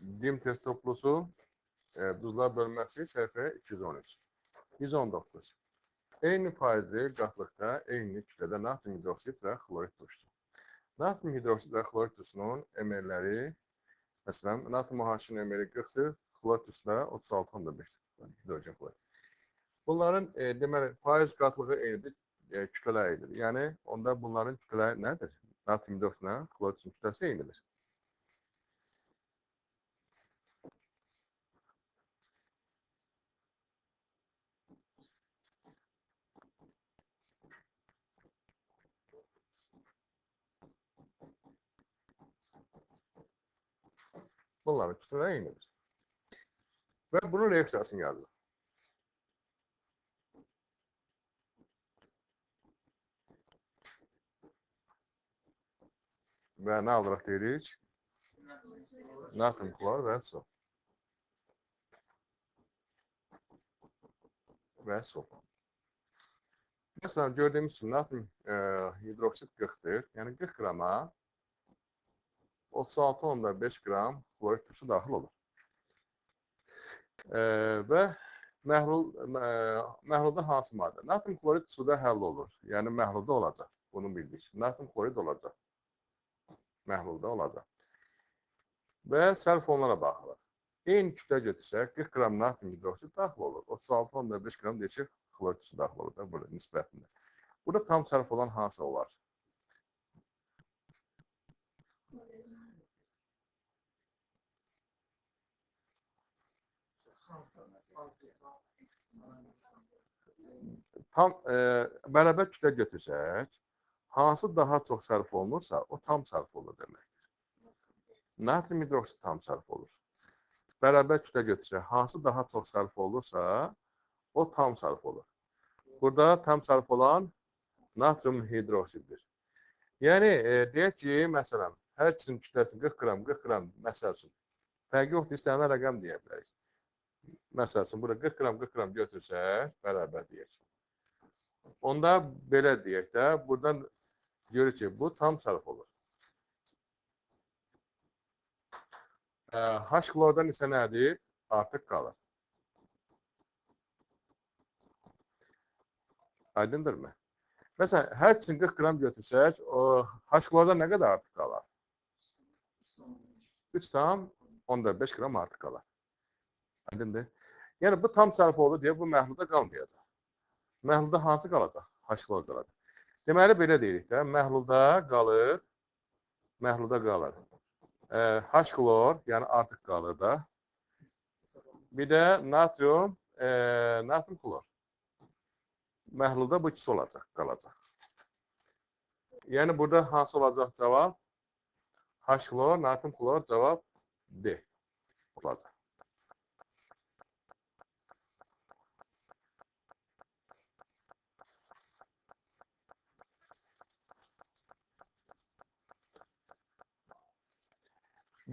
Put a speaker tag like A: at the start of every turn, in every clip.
A: dim test toplusu, duzlar bölməsi səhifə 213. 119. Eyni faizli qatlıqda, eyni kütlədə natrium hidroksid və xlorid turşusu. Natrium hidroksid və xlorid turşusunun emerləri, məsələn, natrium OH-ın emeri 40-dır, xlorid turşusu da 36,5-dir. Hidrogen xlorid. Bunların deməli faiz qatlığı eynidir, kütlələr eynidir. Yəni onda bunların kütlələri nədir? Natrium hidroksidlə xloridin kütləsi eynidir. Bunların kütlələri eynidir. Və bunun reaksiyasını yazılır. Və nə alırıq deyirik? Natrium klor və su. Və su. Məsələn, gördüyümüz kimi natrium hidroksid 40-dır. Yəni 40 qrama 36,5 qram xlorid turşusu daxil olur. Və məhlulda hansı maddə? Natrium klorid suda həll olur. Yəni məhlulda olacaq. Bunu bildik. Natrium klorid olacaq. Məhlulda olacaq. Və sərf onlara baxılır. Eyni kütlə götürsək 40 qram natrium hidroksid daxil olur. 36,5 qram deyək xlorid turşusu daxil olur da burada nisbətində. Burada tam sərf olan hansı olar? Tam bərabər kütlə götürsək, hansı daha çox sərf olunursa, o tam sərf olur deməkdir. Natrium hidroksid tam sərf olur. Bərabər kütlə götürsək, hansı daha çox sərf olursa, o tam sərf olur. Burada tam sərf olan natrium hidroksiddir. Yəni, deyək ki, məsələn, hər ikisinin kütləsi 40 qram, məsəl üçün, fərqi yoxdur, istənilən rəqəm deyə bilərik. Məsəl üçün, burada 40 qram götürsək, bərabər deyək. Onda belə deyək də, buradan görürük ki, bu tam sərf olur. H klordan isə nədir? Artıq qalır. Aydındırmı? Məsələn, hər ikisini 40 qram götürsək, H klordan nə qədər artıq qalır? 3,5 qram artıq qalır. Aydındır? Yəni, bu tam sərf olur deyə bu məhlulda qalmayacaq. Məhlulda hansı qalacaq? H klor qalacaq. Deməli, belə deyirik də, məhlulda qalır. H klor, yəni artıq qalır da. Bir də natrium klor. Məhlulda bu ikisi olacaq, qalacaq. Yəni, burada hansı olacaq cavab? H klor, natrium klor, cavab D olacaq.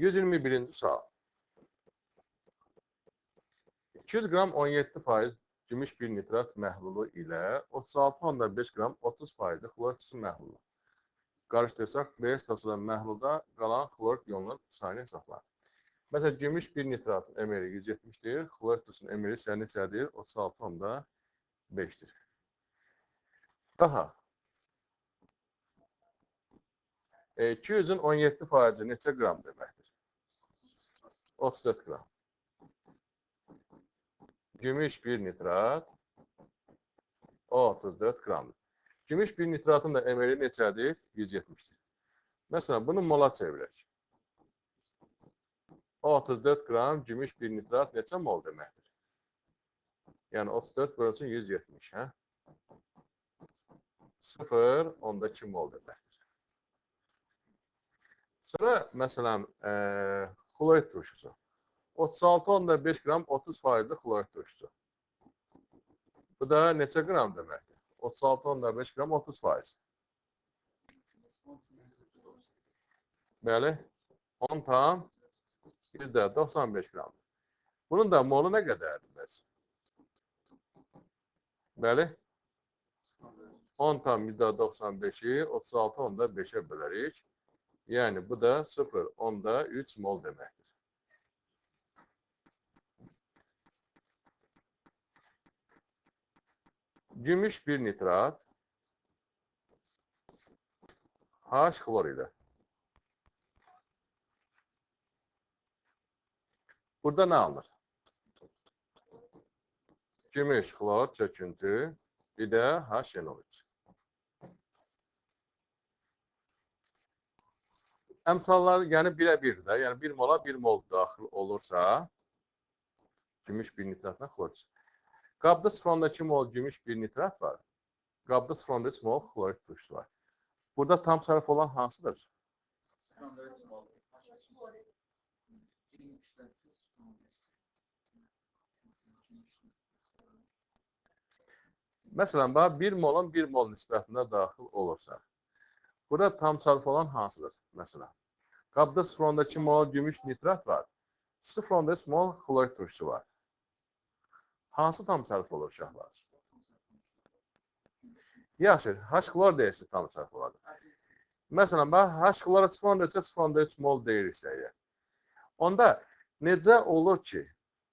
A: %121-ci sual. 200 qram 17% gümüş bir nitrat məhlulu ilə 36,5 qram 30% xlorid turşusu məhlulu. Qarışdırsaq, B stasında məhlulda qalan xlorid iyonunun sayını hesablar. Məsələn, gümüş bir nitratın emeri 170-dir, xlorid turşusunun emeri isə neçədir? 36,5-dir. Daha 200-ün 17% neçə qram deməkdir? 34 qram. Gümüş bir nitrat 34 qramdır. Gümüş bir nitratın da emeri neçədir? 170-dir. Məsələn, bunu mola çevirək. 34 qram gümüş bir nitrat neçə mol deməkdir? Yəni 34 bölünsün 170, hə? 0,2 mol deməkdir. Sonra, məsələn, xlorid turşusu. 36,5 qram 30% xlorid turşusu. Bu da neçə qram deməkdir? 36,5 qram 30%. Bəli, 10,95 qramdır. Bunun da molu nə qədərdir? Bəli, 10,95-i 36,5-ə bölərik. Yəni, bu da 0,3 mol deməkdir. Gümüş bir nitrat H xlor ilə. Burada nə alınır? Gümüş, xlor, çöküntü, bir də HNO3. Əmsallar yəni birə-bir də, yəni 1 mola 1 mol daxil olursa, gümüş bir nitratla xlor. Qabda 0,2 mol gümüş bir nitrat var. Qabda 0,3 mol xlorid turşusu var. Burada tam sərf olan hansıdır? Məsələn, 1 molun 1 mol nisbətində daxil olursa, burada tam sərf olan hansıdır? Məsələn, qabda 0,2 mol gümüş nitrat var. 0,3 mol xlorid turşusu var. Hansı tam sərf olur uşaqlar? Yaxşı, H-xlor deyirsə tam sərf oladır. Məsələn, H-xlora 0,3 mol deyirsə, onda necə olur ki,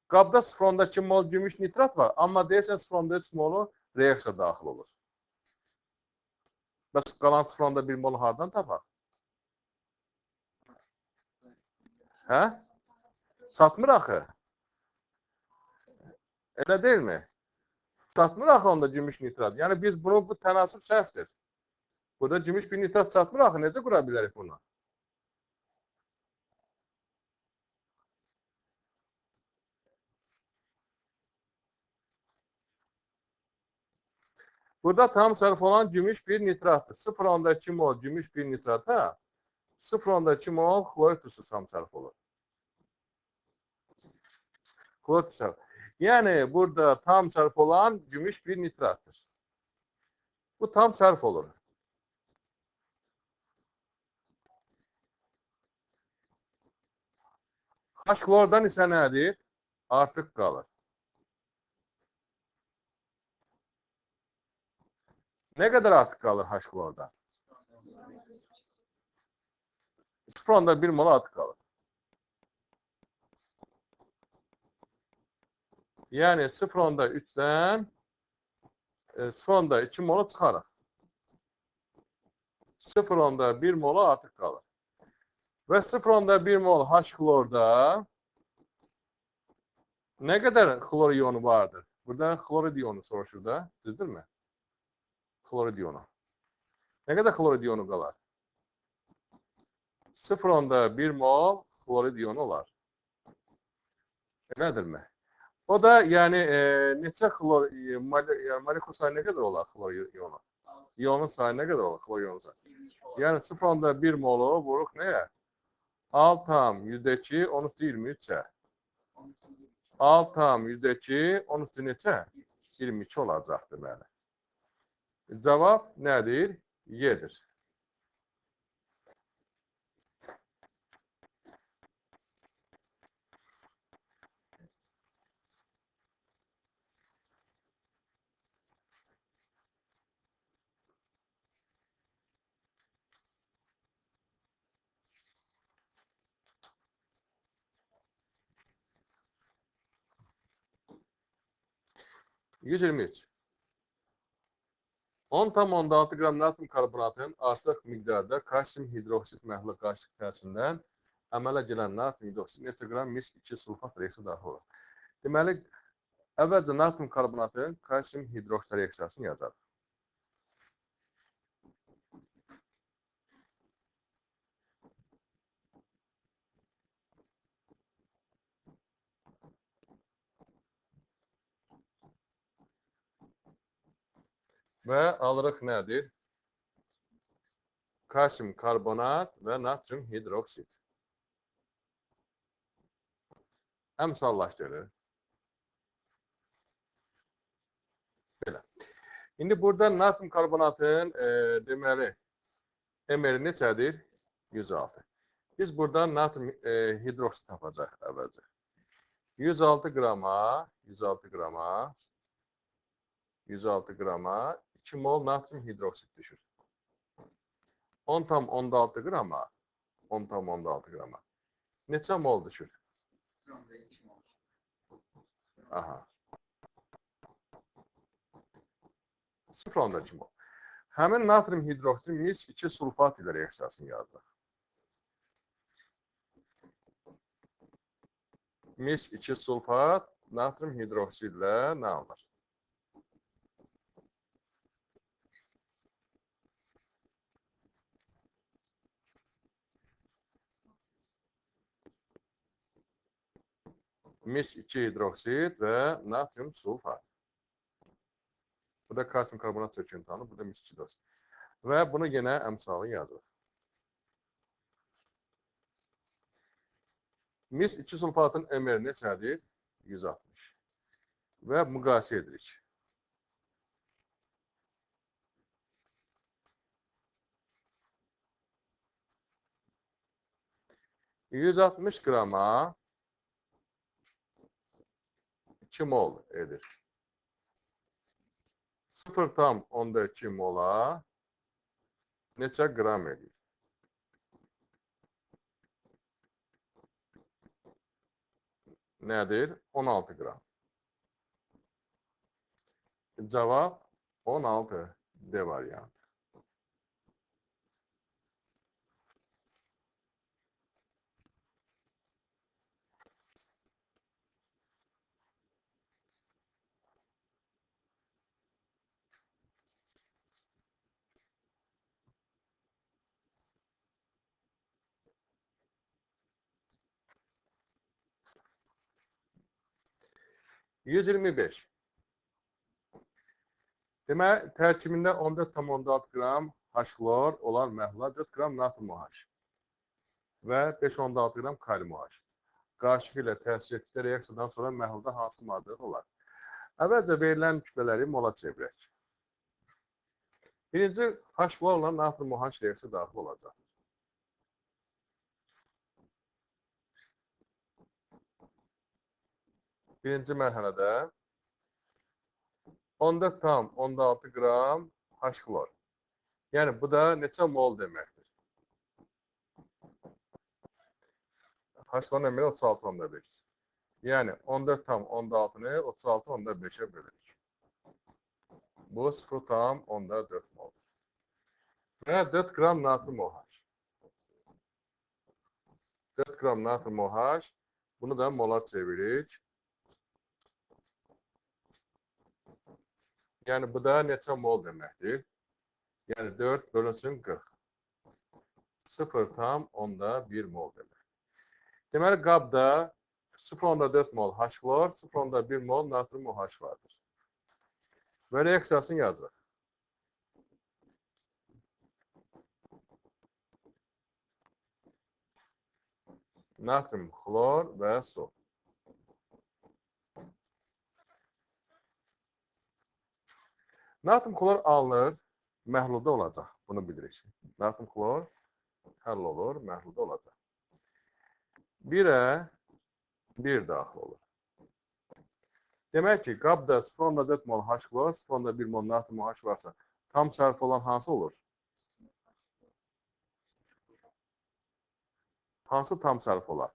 A: qabda 0,2 mol gümüş nitrat var, amma deyirsən 0,3 molu reaksiya daxil olur. Bəs qalan 0,1 mol hardan tapaq? Hə? Satmır axı. Elə deyilmi? Satmır axı onda gümüş nitrat. Yəni biz bu tənasüb səhvdir. Burada gümüş bir nitrat satmır axı. Necə qura bilərik bunu? Burada tam sərf olan gümüş bir nitratdır. 0,2 mol gümüş bir nitrata 0,2 mol xlorid turşusu tam sərf olur. Xlorid turşusu. Yəni burada tam sərf olan gümüş bir nitrattır. Bu tam sərf olur. H-xlordan isə nədir? Artıq qalır. Nə qədər artıq qalır H-xlordan? 0,1 mol artıq qalır. Yəni 0,3-dən 0,2 molu çıxarıq. 0,1 molu artıq qalır. Və 0,1 mol H-xlorda nə qədər xlor iyonu vardır? Burada xlorid iyonu soruşur da, düzdürmü? Xlorid iyonu. Nə qədər xlorid iyonu qalar? 0,1 mol xlorid iyonu olar. Elədirmi? O da yəni neçə xlor molekul sayı nə qədər olar xlor iyonu? İyonun sayı nə qədər olar xlor iyonu sayı? Yəni 0,1 molu vuruq nəyə? 6,2 10^23-ə. 6,2 10^2 neçə? 22 olacaq deməli. Cavab nədir? Y-dir. %23. 10,6 qram natrium karbonatın artıq miqdarda kalsium hidroksid məhlul qarışıq təsirindən əmələ gələn natrium hidroksid neçə qram mis 2 sulfat reaksiya daxil olur. Deməli, əvvəlcə natrium karbonatın kalsium hidroksid reaksiyasını yazarıq. Və alırıq nədir? Kalsium karbonat və natrium hidroksid. Əmsallaşdırır. Belə. İndi burada natrium karbonatın deməli ml neçədir? 106. Biz buradan natrium hidroksid tapacaq əvvəlcə. 106 qrama 2 mol natrium hidroksid düşür. 10,6 qrama neçə mol düşür? Aha. 0,2 mol. Həmin natrium hidroksid mis 2 sulfat ilə reaksiyasını yazılır. Mis 2 sulfat natrium hidroksid ilə nə alınır? Mis 2 hidroksid və natrium sulfat. Bu da kalsium karbonat çöküntüsü, bu da mis 2 hidroksid. Və bunu yenə əmsalı yazılır. Mis 2 sulfatın MR neçədir? 160. Və müqayisə edirik. %160 qrama 2 mol edir. 0,2 mola neçə qram edir? Nədir? 16 qram. Cavab 16 D variantı. %125. Demək, tərkibində 14,6 qram H-klor olan məhlula 4 qram natrium OH və 5,6 qram kalium OH. Qarışıq ilə təsir etdikdə reaksiyadan sonra məhlulda hansı maddələr olar? Əvvəlcə verilən kütlələri mola çevirək. Birinci, H-klor olan natrium OH reaksiya daxil olacaq. Birinci mərhələdə 14,6 qram H-klor. Yəni, bu da neçə mol deməkdir? H-klorun əməli 36,5. Yəni, 14,6-nı 36,5-ə bölürük. Bu 0,4 moldur. Və 4 qram natrium OH. 4 qram natrium OH. Bunu da mola çeviririk. Yəni, bu da neçə mol deməkdir? Yəni, 4 bölünsün 40. 0,1 mol demək. Deməli, qabda 0,4 mol H-klor, 0,1 mol natrium OH vardır. Və reaksiyasını yazırıq. Natrium, xlor və su. Natrium klor alınır, məhlulda olacaq. Bunu bilirik. Natrium klor həll olur, məhlulda olacaq. 1-ə 1 daxil olur. Demək ki, qabda 0,4 mol H-klor, 0,1 mol natrium OH varsa, tam sərf olan hansı olur? Hansı tam sərf olar?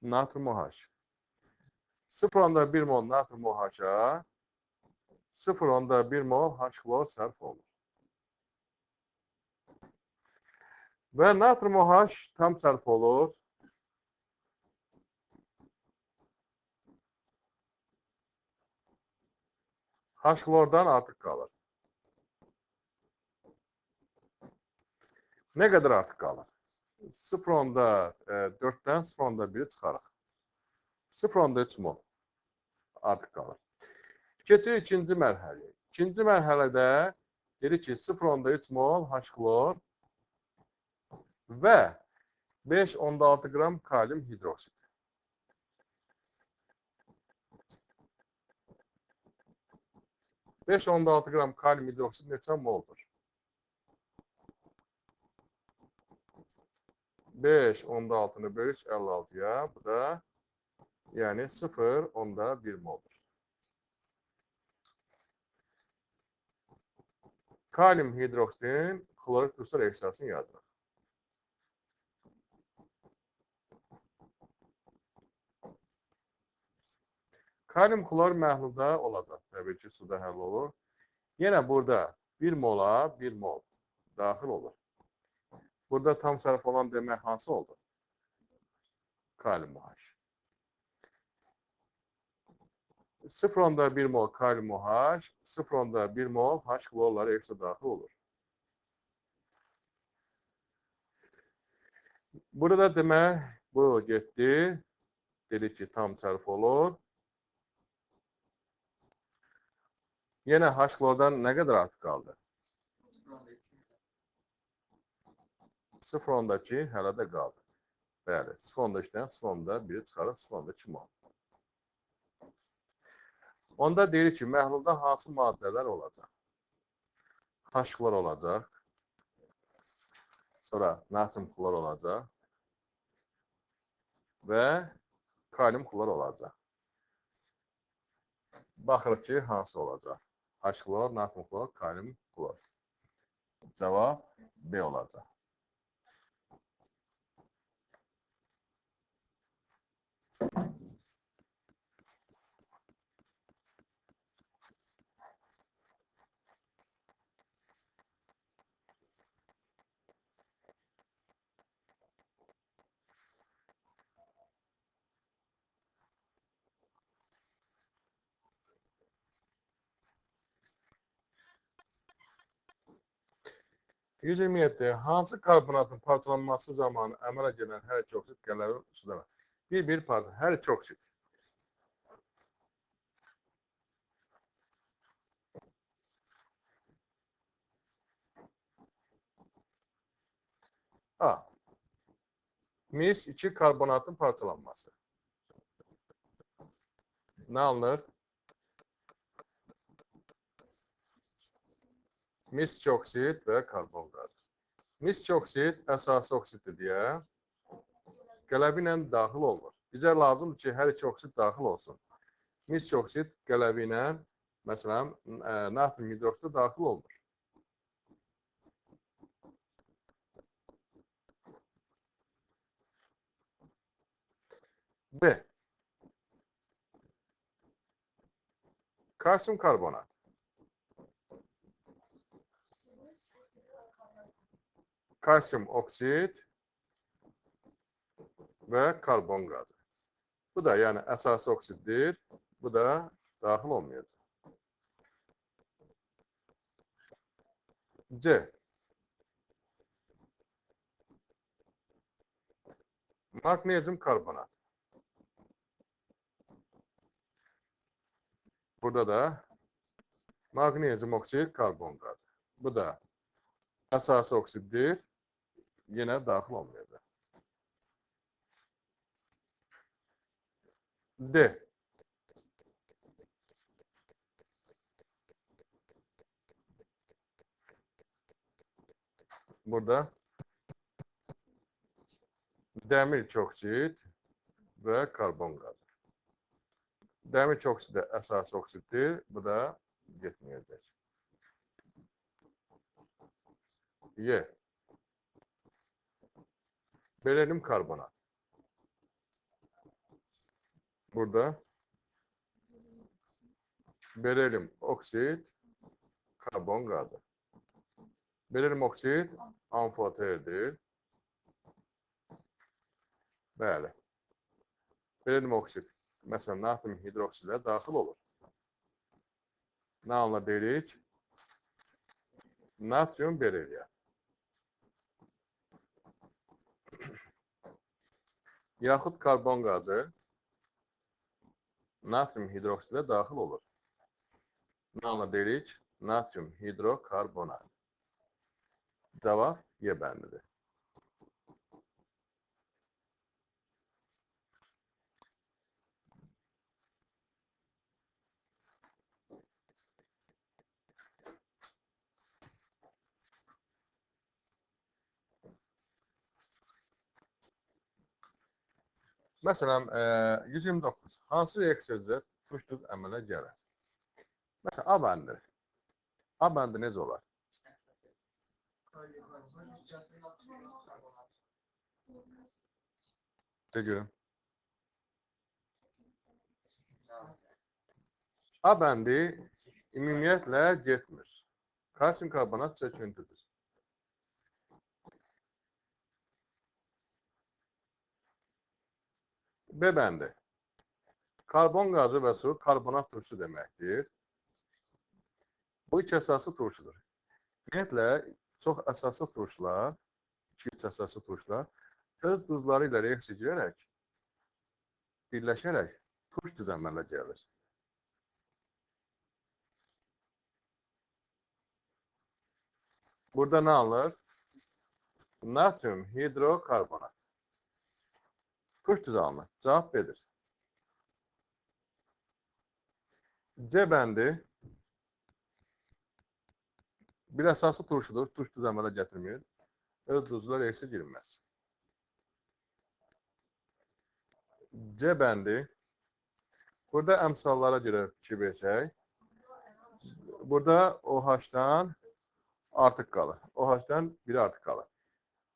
A: Natrium OH. 0,1 mol natrium OH-a 0,1 mol H-klor sərf olur. Və natrium OH tam sərf olur. H-klordan artıq qalır. Nə qədər artıq qalır? 0,4-dən 0,1 çıxarıq. 0,3 mol artıq qalır. Keçir ikinci mərhələyə. İkinci mərhələdə dedik ki, 0,3 mol H-klor və 5,6 qram kalium hidroksid. 5,6 qram kalium hidroksid neçə moldur? 5,6-nı bölük 56-ya, bu da yəni 0,1 moldur. Kalium hidroksidin klorik duzla reaksiyasını yazırıq. Kalium klor məhlulda olacaq. Təbii ki, suda həll olur. Yenə burada 1 mola 1 mol daxil olur. Burada tam sərf olan demək hansı oldu? Kalium OH. 0,1 mol kalium OH, 0,1 mol H klorları eksi daxil olur. Burada demək, bu getdi. Dedik ki, tam sərf olur. Yenə H klordan nə qədər artıq qaldı? 0,2 hələ də qaldı. Bəli, 0,2-dən 0,1 çıxarıb 0,2 mol. Onda deyirik ki, məhlulda hansı maddələr olacaq? H klor olacaq. Sonra natrium klor olacaq. Və kalium klor olacaq. Baxırıq ki, hansı olacaq? H klor, natrium klor, kalium klor. Cavab B olacaq. %27. Hansı karbonatın parçalanması zamanı əmələ gələn hər iki oksid qələri suda var? Bir parça, hər iki oksid. A. Mis 2 karbonatın parçalanması. Nə alınır? Mis 2 oksid və karbon qazı. Mis 2 oksid əsası oksiddir deyə qələbi ilə daxil olmur. Bizə lazımdır ki, hər iki oksid daxil olsun. Mis 2 oksid qələbi ilə, məsələn, natrium hidroksid daxil olmur. B. Kalsiyum karbonat. Kalsiyum oksid və karbon qazı. Bu da yəni əsası oksiddir. Bu da daxil olmayacaq. C. Magnezyum karbonat. Burada da magnezyum oksid, karbon qazı. Bu da əsası oksiddir. Yenə daxil olmayacaq. D. Burada dəmir oksid və karbon qazı. Dəmir oksidi əsası oksiddir. Bu da getməyəcək. Y. Berilyum karbonat. Burada berilyum oksid, karbon qazı. Berilyum oksid amfoterdir. Bəli. Berilyum oksid, məsələn, natrium hidroksidə daxil olur. Nə anla deyirik? Natrium berilyum. Yaxud karbon qazı natrium hidroksidə daxil olur. Nə anla deyirik? Natrium hidrokarbonat. Cavab Y bəndidir. Məsələn, 129. Hansı reaksiyada tuş-tuz əmələ gəlir? Məsələn, A bəndi. A bəndi necə olar? De görüm. A bəndi ümumiyyətlə getmir. Kalsium karbonat çöküntüdür. B bəndi. Karbon qazı və su karbonat turşu deməkdir. Bu iki əsaslı turşudur. Ümumiyyətlə, çox əsaslı turşular, 2-3 əsaslı turşular öz duzları ilə reaksiya edərək, birləşərək turş düzənmələ gəlir. Burada nə alır? Natrium hidrokarbonat. Turş düzənmə. Cavab B'dir. C bəndi bir əsaslı turşudur. Turş düzənmələ gətirmir. Öz duzla reaksiya girilməz. C bəndi. Burada əmsallara görə fikir versək, burada OH-dan artıq qalır. OH-dan biri artıq qalır.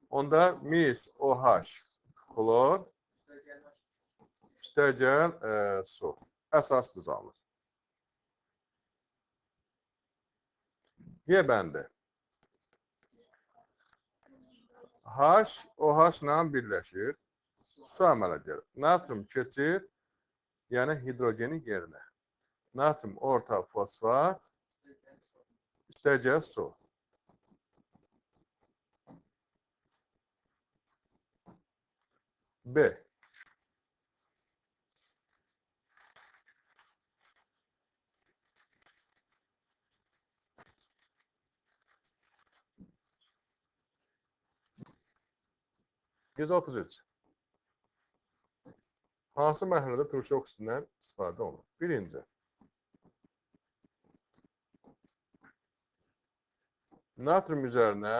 A: Onda mis, OH, klor, üstəgəl su. Əsas düzəlmir. G bəndi. H, OH ilə birləşir. Su əmələ gəlir. Natrium keçir, yəni hidrogenin yerinə. Natrium orta fosfat, üstəgəl su. B. %33. Hansı mərhələdə turşu oksidindən istifadə olunur? Birinci. Natrium üzərinə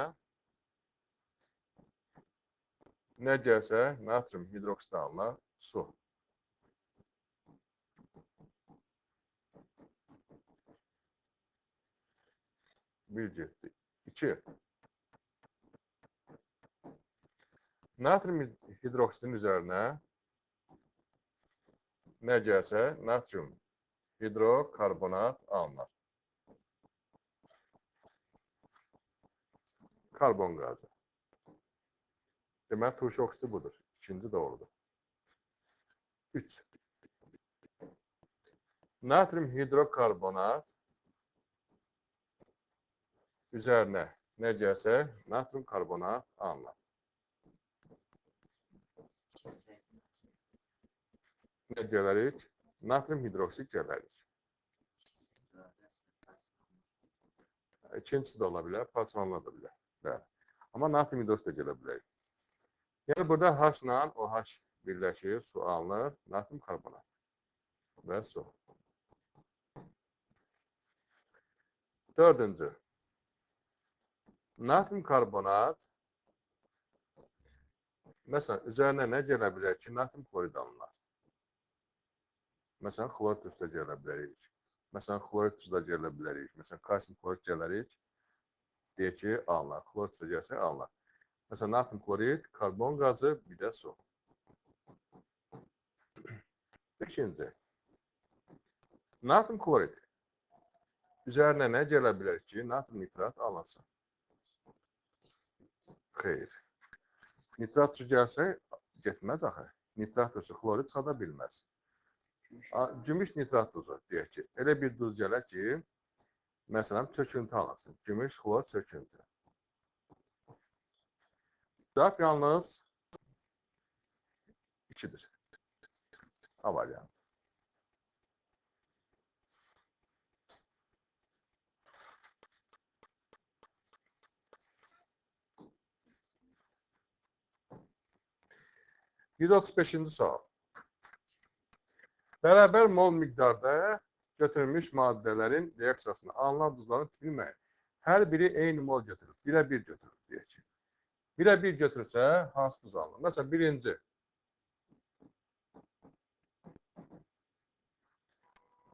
A: nə gəlsə, natrium hidroksid alınır, su. Bir getdi. 2. Natrium hidroksidin üzərinə nə gəlsə, natrium hidrokarbonat alınır. Karbon qazı. Demək, turşu oksidi budur. İkinci doğrudur. 3. Natrium hidrokarbonat üzərinə nə gəlsə, natrium karbonat alınır. Nə gələrik? Natrium hidroksid gələrik. İkincisi də ola bilər, parçalanma da bilər. Bəli. Amma natrium hidroksid də gələ bilər. Yəni, burada H ilə OH birləşir, su alınır, natrium karbonat və su. 4. Natrium karbonat, məsələn, üzərinə nə gələ bilər ki, natrium klorid alınır. Məsələn, xlor tuzda gələ bilərik. Məsələn, xlorid tuzda gələ bilərik. Məsələn, kalsium klorid gələrik. Deyək ki, alınır. Xlor tuzda gəlsə, alınır. Məsələn, natrium klorid, karbon qazı, bir də su. 5. Natrium klorid. Üzərinə nə gələ bilər ki, natrium nitrat alınsın? Xeyr. Nitrat gəlsə, getməz axı. Nitrat olsa, xlorid çıxada bilməz. Gümüş nitrat duzu, deyək ki, elə bir duz gələr ki, məsələn, çöküntü alınsın. Gümüş, xlor, çöküntü. Cavab yalnız 2-dir. A variantı. %35-ci sual. Bərabər mol miqdarda götürülmüş maddələrin reaksiyasında alınan duzların tipini müəyyən. Hər biri eyni mol götürür. 1-ə 1 götürür, deyək ki. 1-ə 1 götürürsə, hansı duz alınır? Məsələn, birinci.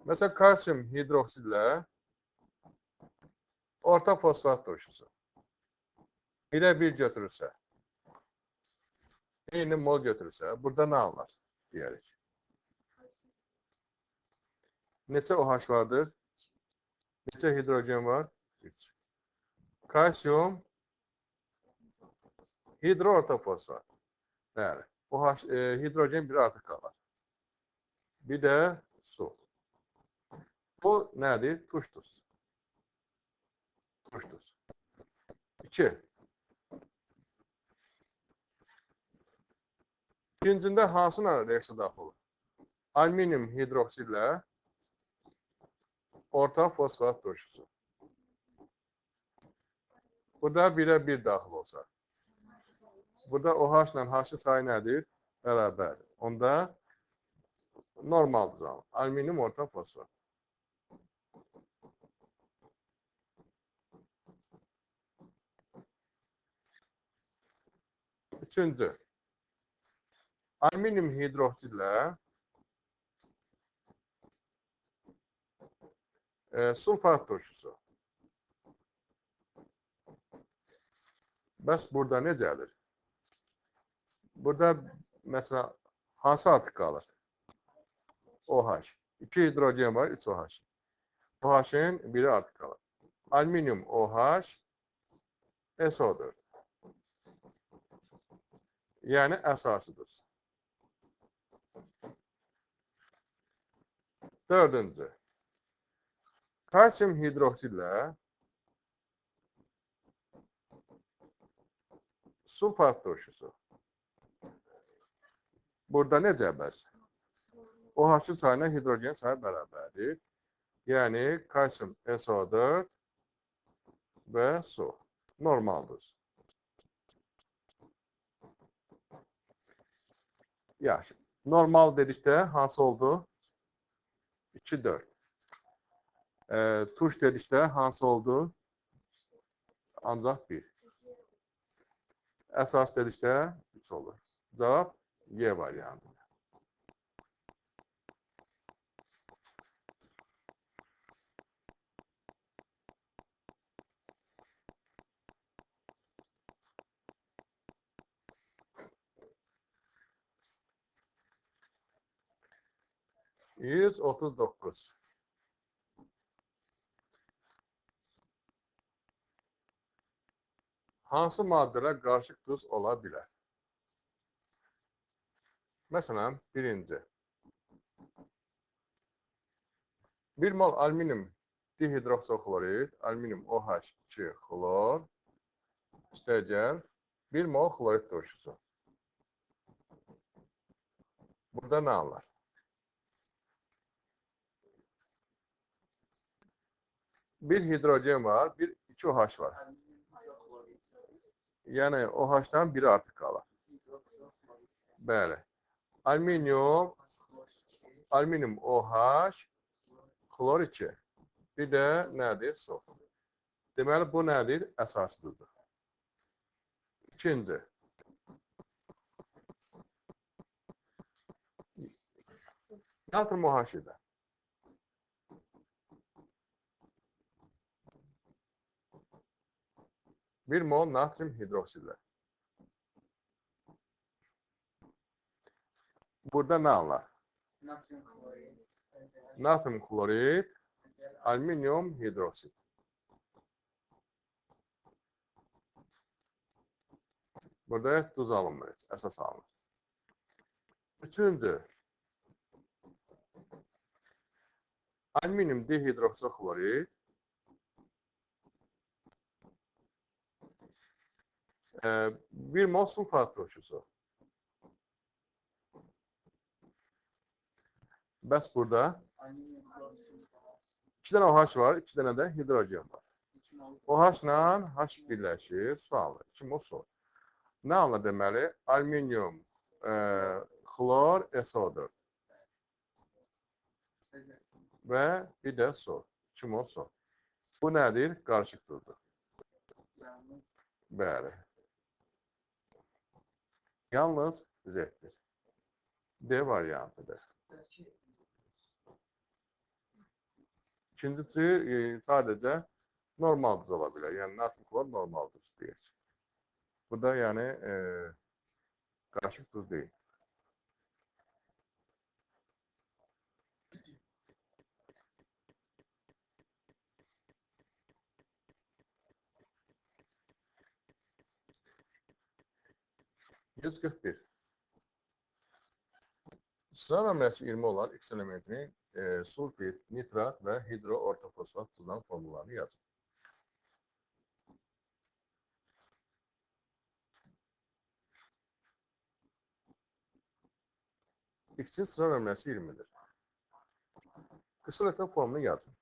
A: Məsələn, kalsium hidroksidlə orta fosfat turşusu. 1-ə 1 götürürsə, eyni mol götürürsə, burada nə alınır, deyərik. Neçə OH vardır? Neçə hidrogen var? 3. Kalsiyum, hidroortofosfat. Bəli. Hidrogen biri artıq qalır. Bir də su. Bu nədir? Tuş tuz. Tuş tuz. 2. İkincində hansına reaksiya daxil olur? Alüminium hidroksidlə orta fosfat turşusu. Burada 1'ə 1 daxil olsa. Burada OH ilə H-ın sayı nədir? Bərabərdir. Onda normaldır. Alüminium orta fosfat. Üçüncü. Alüminium hidroksidlə sulfat turşusu. Bəs burada necədir? Burada məsələn hansı artıq qalır? OH. 2 hidrogen var, 3 OH. OH-ın biri artıq qalır. Alüminium OH SO4. Yəni əsasıdır. Dördüncü. Kalsiyum hidroksidlə sulfat turşusu. Burada necə bəs? OH-ın sayına hidrogen sayı bərabərdir. Yəni kalsiyum SO4 və su. Normaldır. Yaxşı. Normal dedikdə hansı oldu? 2, 4. Tuş dedikdə hansı oldu? Ancaq 1. Əsas dedikdə 3 olur. Cavab Y variantı. Yüz 39. Hansı maddələr qarışıq duz ola bilər? Məsələn, birinci. 1 mol alüminium dihidroksoklorid, alüminium OH2 xlor, üstəgəl 1 mol xlorid turşusu. Burada nə anlar? Bir hidrogen var, 2 OH var. Yəni OH-dan biri artıq qalır. Bəli. Alüminium OH, xlor 2. Bir də nədir? Su. Deməli, bu nədir? Əsaslıdır. İkinci. Natrium OH ilə. Bir mol natrium hidroksidlə. Burada nə anlar? Natrium klorid, alüminium hidroksid. Burada duz alınmır, əsas alınır. Üçüncü. Alüminium dihidroksoklorid, 1 mol sulfat turşusu. Bəs burada 2 dənə OH var, 2 dənə də hidrogen var. OH ilə H birləşir, su alır. 2 mol su. Nə alır deməli? Alüminium, xlor, SO4. Və bir də su. 2 mol su. Bu nədir? Qarışıq duzdur. Bəli. Yalnız Z-dir. D variantıdır. İkincisi sadəcə normal duz ola bilər. Yəni natrium klor normal duz deyir. Bu da yəni qarışıq duz deyil. 141. Sıra nömrəsi 20 olan X elementinin sulfit, nitrat və hidroortofosfat tuzdan formullarını yazın. X'in sıra nömrəsi 20'dir. Qısa formunu yazın.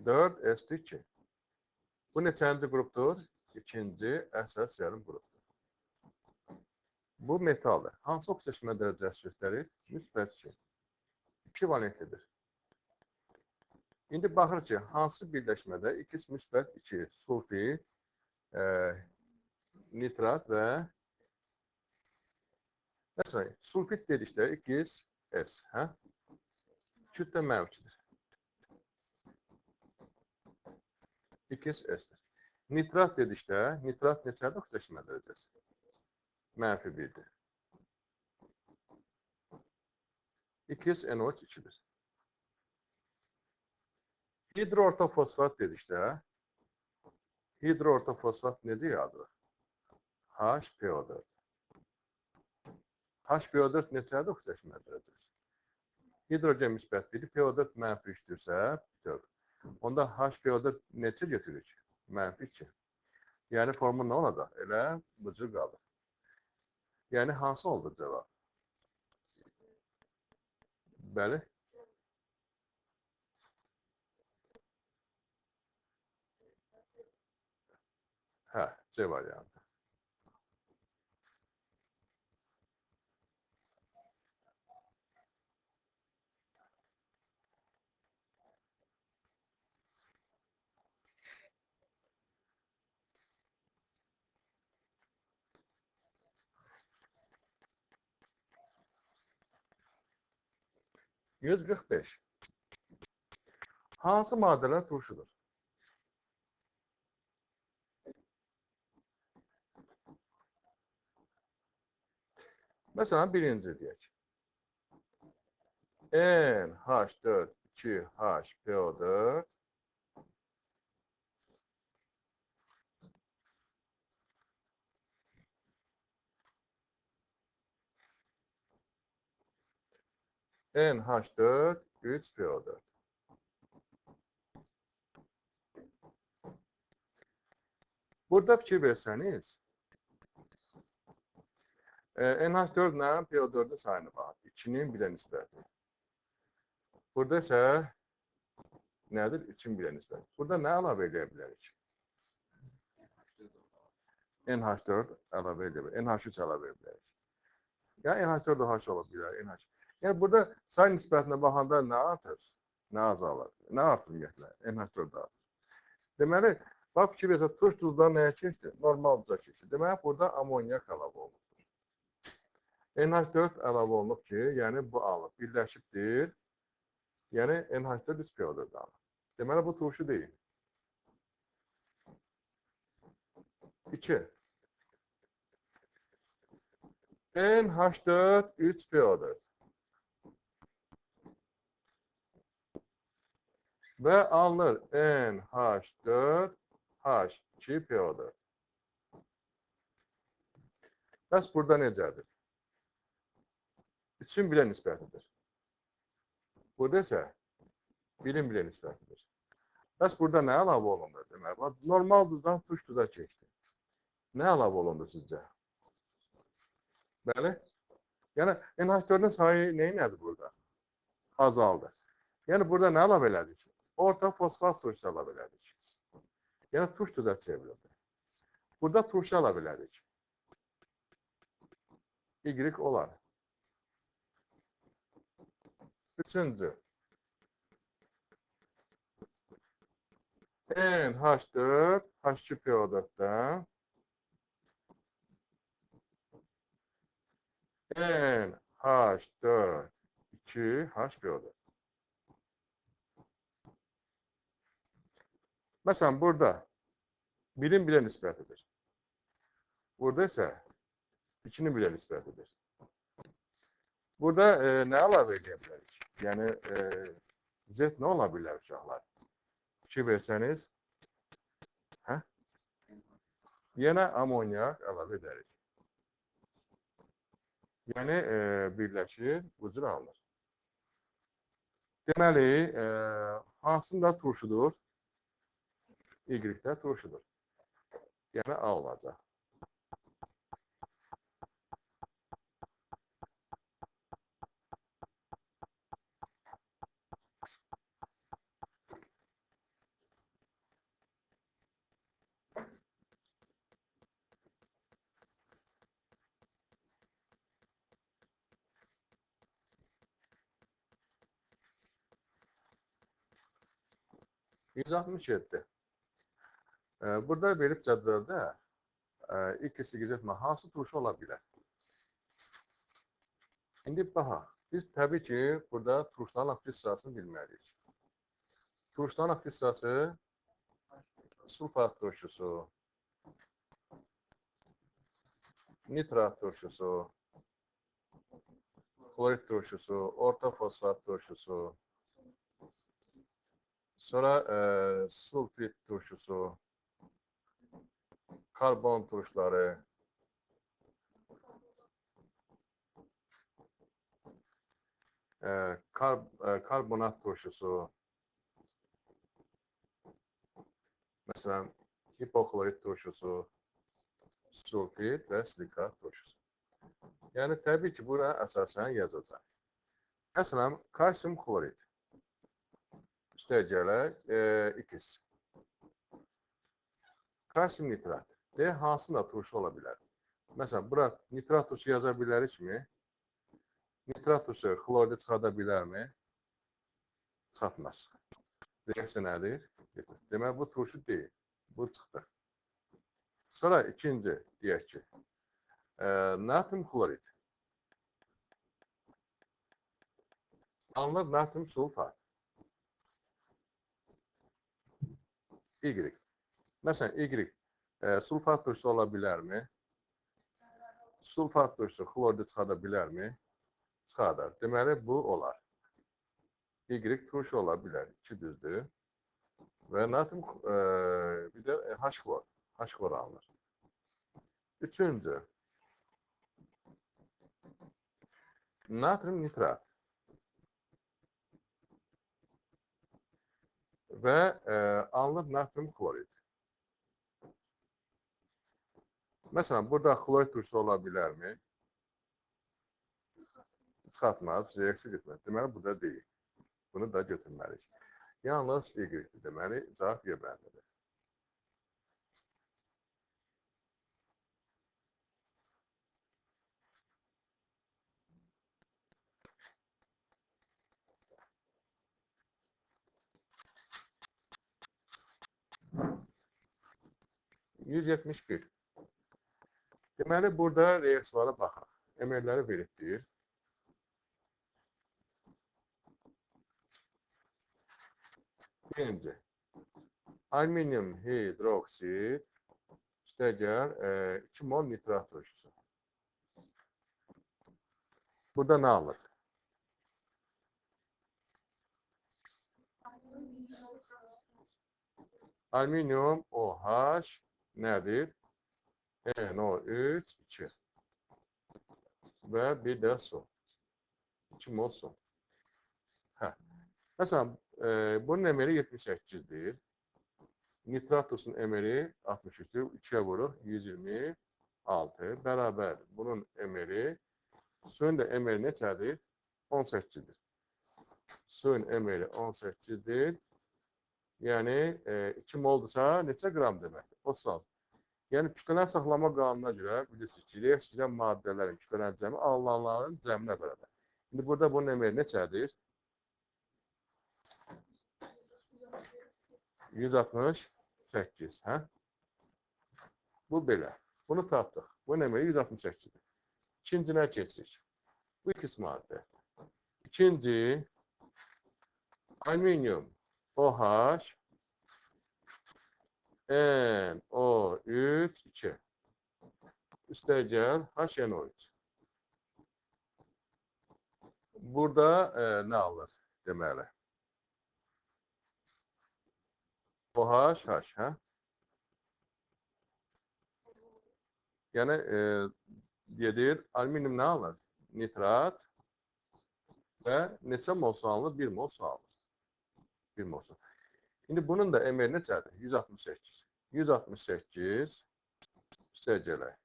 A: 4s2. Bu neçənci qrupdur? İkinci əsas yarım qrupdur. Bu metaldır. Hansı oksidaşma dərəcəsi göstərir? Müsbət 2. 2 valentlidir. İndi baxır ki, hansı birləşmədə X müsbət 2 sulfit, nitrat və məsələn, sulfit dedikdə X, S, hə? Kütlə mənfidir. X, S'dir. Nitrat dedikdə, nitrat neçədir oksidaşma dərəcəsi? Mənfi 1'dir. X, NO3 2'dir. Hidroortofosfat dedikdə, hidroortofosfat necə yazılır? HPO4. HPO4 neçədir oksidaşma dərəcəsi? Hidrogen müsbət 1, PO4 mənfi 3'dürsə, bitiyor. Onda HPO4 neçə götürür? Mənfi 2. Yəni formu nə olacaq? Elə bu cür qalır. Yəni hansı oldu cavab? Bəli. Hə, C variantı. %145. Hansı maddələr turşudur? Məsələn, birinci deyək. NH4 2HPO4 NH4 3PO4. Burada fikir versəniz, NH4 ilə PO4'ün sayını baxın. 2'nin 1'ə nisbəti. Burada isə nədir? 3'ün 1'ə nisbəti. Burada nə əlavə edə bilərik? NH4 əlavə edə bilərik. NH3 əlavə edə bilərik. Yəni NH4 OH ola bilər. NH. Yəni burada say nisbətinə baxanda nə artır? Nə azalır? Nə artır ümumiyyətlə? NH4 artır. Deməli, bax fikir versə, turş duzlar nəyə keçdi? Normal duza keçdi. Deməli, burada amonyak əlavə olunubdur. NH4 əlavə olunub ki, yəni bu alınıb, birləşibdir. Yəni NH4 3PO4 alınıb. Deməli, bu turşu deyil. 2. NH4 3PO4. Və alınır NH4 H2PO4. Bəs burada necədir? 3'ün 1'ə nisbətidir. Burada isə 1'in 1'ə nisbətidir. Bəs burada nə əlavə olundu? Deməli, normal duzdan turş duza keçdi. Nə əlavə olundu sizcə? Bəli. Yəni, NH4'ün sayı neynədir burada? Azaldı. Yəni, burada nə əlavə elədik? Orta fosfat turşu əlavə elədik. Yəni, turş duza çevrildi. Burada turşu əlavə elədik. Y olar. Üçüncü. NH4 H2PO4'dan NH4 2HPO4. Məsələn, burada 1'in 1'ə nisbətidir. Burada isə 2'nin 1'ə nisbətidir. Burada nə əlavə edə bilərik? Yəni, Z nə ola bilər uşaqlar? 2 versəniz, hə? Yenə amonyak əlavə edərik. Yəni, birləşir, bu cür alınır. Deməli, hansında turşudur? Y-də turşudur. Yəni, A olacaq. %67. Burada verib cədvəldə ilk istiqaz etmə hansı turşu ola bilər? İndi baxaq. Biz təbii ki, burada turşuların aktiv sırasını bilməliyik. Turşuların aktiv sırası sulfat turşusu, nitrat turşusu, klorit turşusu, orta fosfat turşusu, sonra sulfit turşusu, karbon turşuları, karbonat turşusu, məsələn, hipoklorit turşusu, sulfit və silikat turşusu. Yəni, təbii ki, buna əsasən yazacaq. Məsələn, kalsium klorid. Üstəgələk, X. Kalsium nitrat. Hansında turşu ola bilər? Məsələn, bura nitrat turşu yaza bilərikmi? Nitrat turşu kloridi çıxarda bilərmi? Çıxartmaz. Reaksiya nədir? Demək, bu turşu deyil. Bu çıxdı. Sonra ikinci, deyək ki, natrium klorid. Alınır natrium sulfat. Y. Məsələn, Y sulfat turşusu ola bilərmi? Sulfat turşusu kloridi çıxarda bilərmi? Çıxardar. Deməli, bu olar. Y turşu ola bilər. 2 düzdür. Və natrium, bir də H-klor. H-klor alınır. Üçüncü, natrium nitrat. Və alınır natrium klorid. Məsələn, burada klorid turşusu ola bilərmi? Çıxartmaz, reaksiya getməz. Deməli, bu da deyil. Bunu da götürməliyik. Yalnız Y-dir. Deməli, cavab Y-bəndidir. %71. Deməli, burada reaksiyalara baxaq. Emelləri veribdir. Birinci, alüminium hidroksid üstəgəl 2 mol nitrat turşusu. Burada nə alır? Alüminium OH nədir? NO3, 2. Və bir də su. 2 mol su. Məsələn, bunun emeri 78-dir. Nitrat turşusunun emeri 63-dür. 2-yə vuruq, 126. Bərabər bunun emeri, suyun da emeri neçədir? 18-dir. Suyun emeri 18-dir. Yəni, 2 moldursa neçə qram deməkdir? 36. Yəni, kütlələr saxlama qanununa görə bilirsiniz ki, reaksiya maddələrin kütlələr cəmi alınanların cəminə bərabər. İndi burada bunun emeri neçədir? 168, hə? Bu belə. Bunu tapdıq. Bunun emeri 168-dir. İkincinə keçirik. Bu ikisi maddə. İkinci, alüminium OH NO3, 2. Üstəgəl HNO3. Burada nə alır deməli? OH, hə? Yəni, gedir, alüminium nə alır? Nitrat və neçə mol su alınır? 1 mol su alınır. 1 mol su. İndi bunun da MR neçədir? 168. 168 üstəgələk.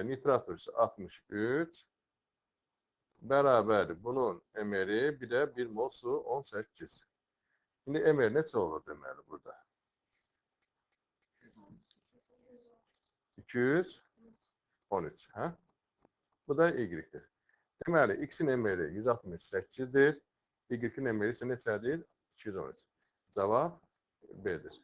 A: Nitrat ise 63 bərabərdir. Bunun MR-i bir də 1 mol su 18. Şimdi MR neçə olur deməli burada? 213, hə? Bu da Y-dir. Deməli, X-in MR-i 168-dir. Y-in MR-i isə neçədir? 213. Cavab B-dir.